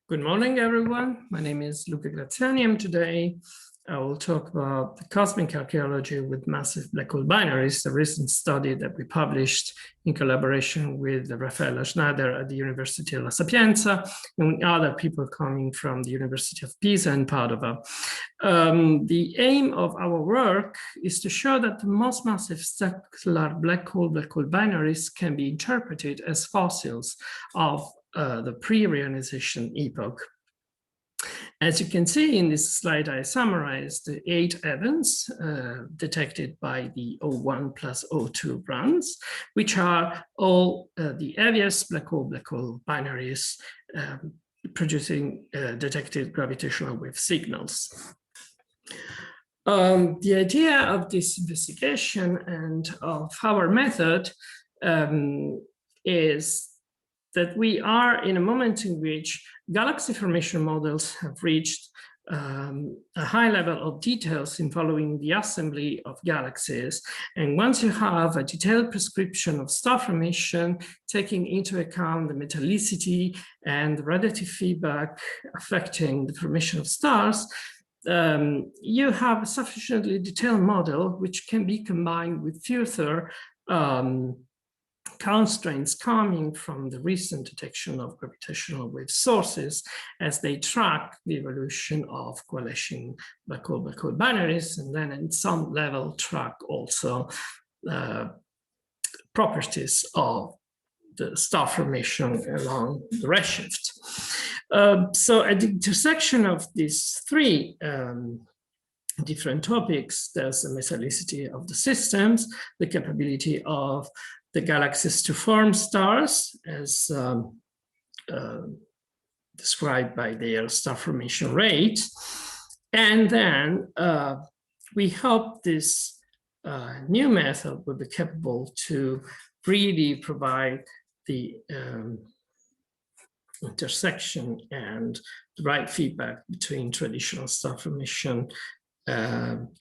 Good morning, everyone. My name is Luca Graziani, and today I will talk about the cosmic archaeology with massive black hole binaries, a recent study that we published in collaboration with Raffaella Schneider at the University of La Sapienza and other people coming from the University of Pisa and Padova. The aim of our work is to show that the most massive stellar black hole binaries can be interpreted as fossils of the pre-reionization epoch. As you can see in this slide, I summarized the 8 events detected by the O1 plus O2 runs, which are all the heaviest black hole binaries producing detected gravitational wave signals. The idea of this investigation and of our method is that we are in a moment in which galaxy formation models have reached a high level of details in following the assembly of galaxies. And once you have a detailed prescription of star formation, taking into account the metallicity and the radiative feedback affecting the formation of stars, you have a sufficiently detailed model which can be combined with further constraints coming from the recent detection of gravitational wave sources as they track the evolution of coalescing black hole binaries, and then at some level track also properties of the star formation along the redshift. So at the intersection of these three different topics, there's the metallicity of the systems, the capability of the galaxies to form stars as described by their star formation rate. And then we hope this new method will be capable to really provide the intersection and the right feedback between traditional star formation,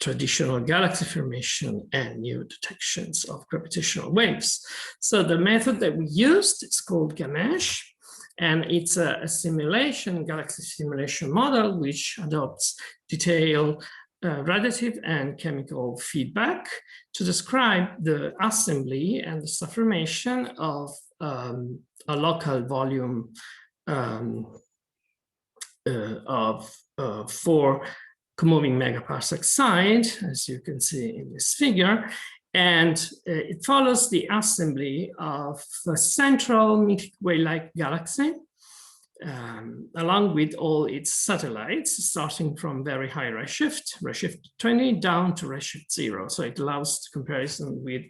traditional galaxy formation, and new detections of gravitational waves. So the method that we used is called gamesh, and it's a simulation, galaxy simulation model, which adopts detailed radiative and chemical feedback to describe the assembly and the star formation of a local volume of 4 moving megaparsec side, as you can see in this figure, and it follows the assembly of a central Milky Way-like galaxy, along with all its satellites, starting from very high redshift 20, down to redshift 0. So it allows the comparison with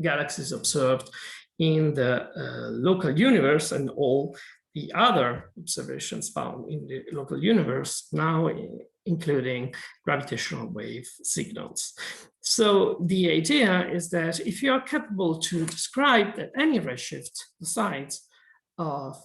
galaxies observed in the local universe and all the other observations found in the local universe, now including gravitational wave signals. So the idea is that if you are capable to describe at any redshift the size of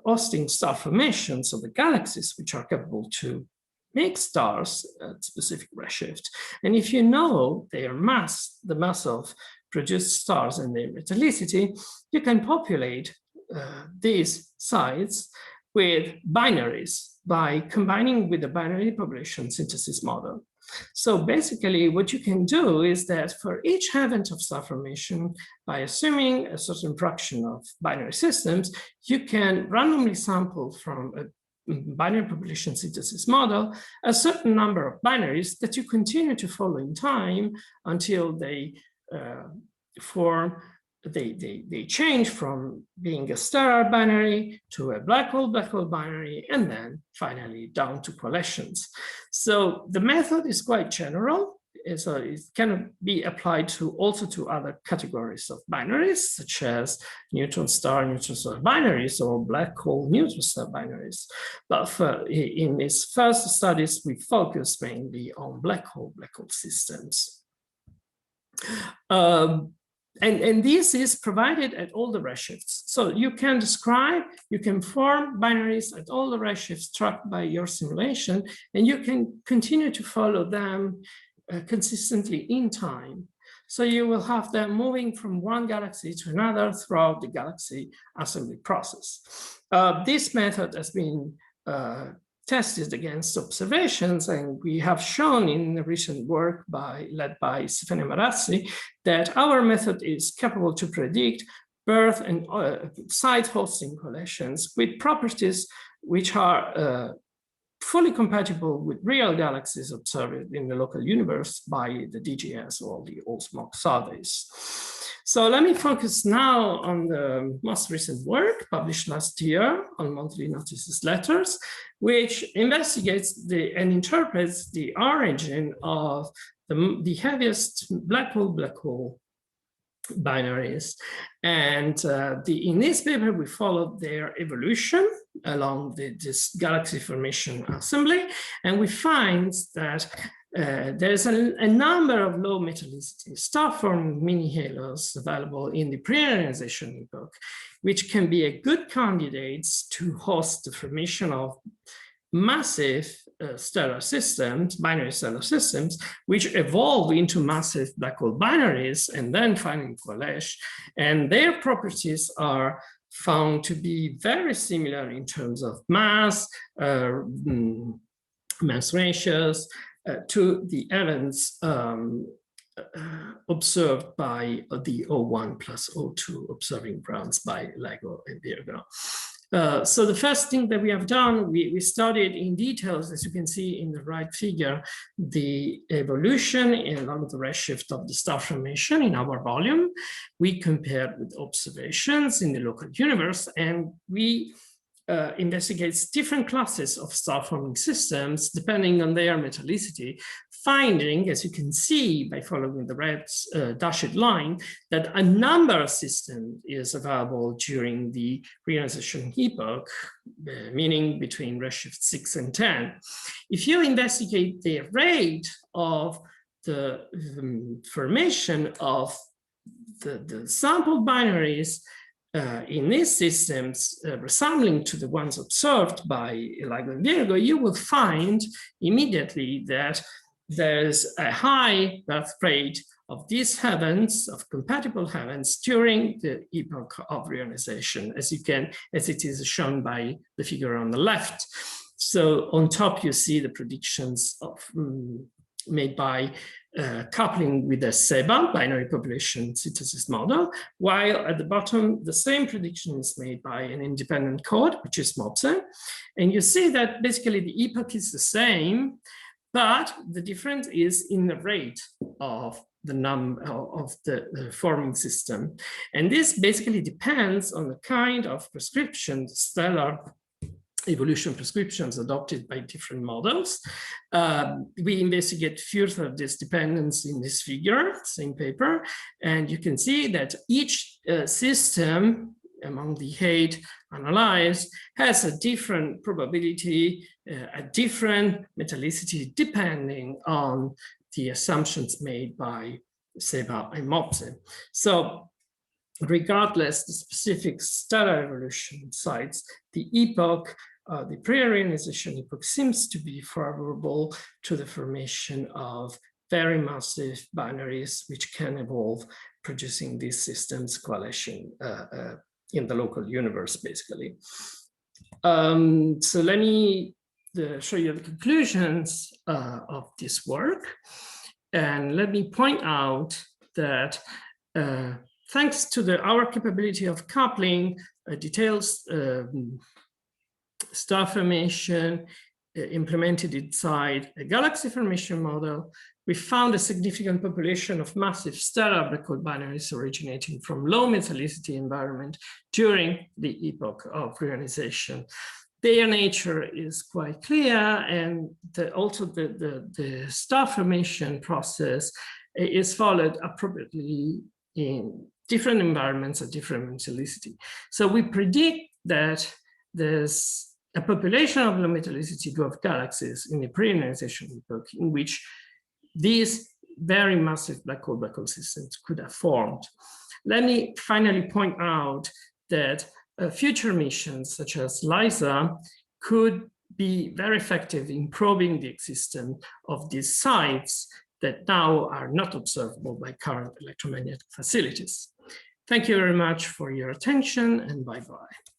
hosting star formations of the galaxies, which are capable to make stars at specific redshift, and if you know their mass, the mass of produced stars and their metallicity, you can populate these sites with binaries by combining with the binary population synthesis model. So basically what you can do is that for each event of star formation, by assuming a certain fraction of binary systems, you can randomly sample from a binary population synthesis model a certain number of binaries that you continue to follow in time until they they change from being a stellar binary to a black hole binary, and then finally down to coalescence. So the method is quite general. So it can be applied also to other categories of binaries, such as neutron star binaries, or black hole neutron star binaries. But in its first studies, we focus mainly on black hole systems. And this is provided at all the redshifts. So you can describe, you can form binaries at all the redshifts tracked by your simulation, and you can continue to follow them consistently in time. So you will have them moving from one galaxy to another throughout the galaxy assembly process. This method has been tested against observations, and we have shown in the recent work led by Stefania Marazzi that our method is capable to predict birth and site hosting coalescence with properties which are fully compatible with real galaxies observed in the local universe by the DGS or the OSMOC surveys. So let me focus now on the most recent work published last year on monthly notices letters, which investigates and interprets the origin of the heaviest black hole binaries. And in this paper, we followed their evolution along this galaxy formation assembly, and we find that there's a number of low metallicity star-forming mini-halos available in the pre-ionization epoch, which can be a good candidates to host the formation of massive stellar systems, binary stellar systems, which evolve into massive black hole binaries and then finally coalesce. And their properties are found to be very similar in terms of mass, mass ratios, to the events observed by the O1 plus O2 observing grounds by LIGO and Virgo. So the first thing that we have done, we studied in details, as you can see in the right figure, the evolution along the redshift of the star formation in our volume. We compared with observations in the local universe, and we investigates different classes of star-forming systems depending on their metallicity, finding, as you can see by following the red dashed line, that a number of systems is available during the reionization epoch, meaning between redshift 6 and 10. If you investigate the rate of the formation of the sample binaries in these systems resembling to the ones observed by LIGO and Virgo, you will find immediately that there's a high birth rate of these heavens, of compatible heavens, during the epoch of reionization, as it is shown by the figure on the left. So on top, you see the predictions of made by coupling with the SEBA, binary population synthesis model, while at the bottom, the same prediction is made by an independent code, which is MOPSE. And you see that basically the epoch is the same, but the difference is in the rate of the number of the forming system. And this basically depends on the kind of prescription, stellar evolution prescriptions adopted by different models. We investigate further this dependence in this figure, same paper, and you can see that each system among the 8 analyzed has a different probability, a different metallicity, depending on the assumptions made by SEBA and MOPSE. So regardless the specific stellar evolution sites, the epoch, the pre-reionization epoch seems to be favorable to the formation of very massive binaries which can evolve, producing these systems coalescing in the local universe, basically. So let me show you the conclusions of this work. And let me point out that thanks to our capability of coupling details star formation implemented inside a galaxy formation model, we found a significant population of massive stellar black hole binaries originating from low metallicity environment during the epoch of reionization. Their nature is quite clear, and also the star formation process is followed appropriately in different environments at different metallicity. So we predict that there's a population of low metallicity dwarf galaxies in the pre-ionization epoch in which these very massive black hole systems could have formed. Let me finally point out that future missions such as LISA could be very effective in probing the existence of these sites, that now are not observable by current electromagnetic facilities. Thank you very much for your attention, and bye-bye.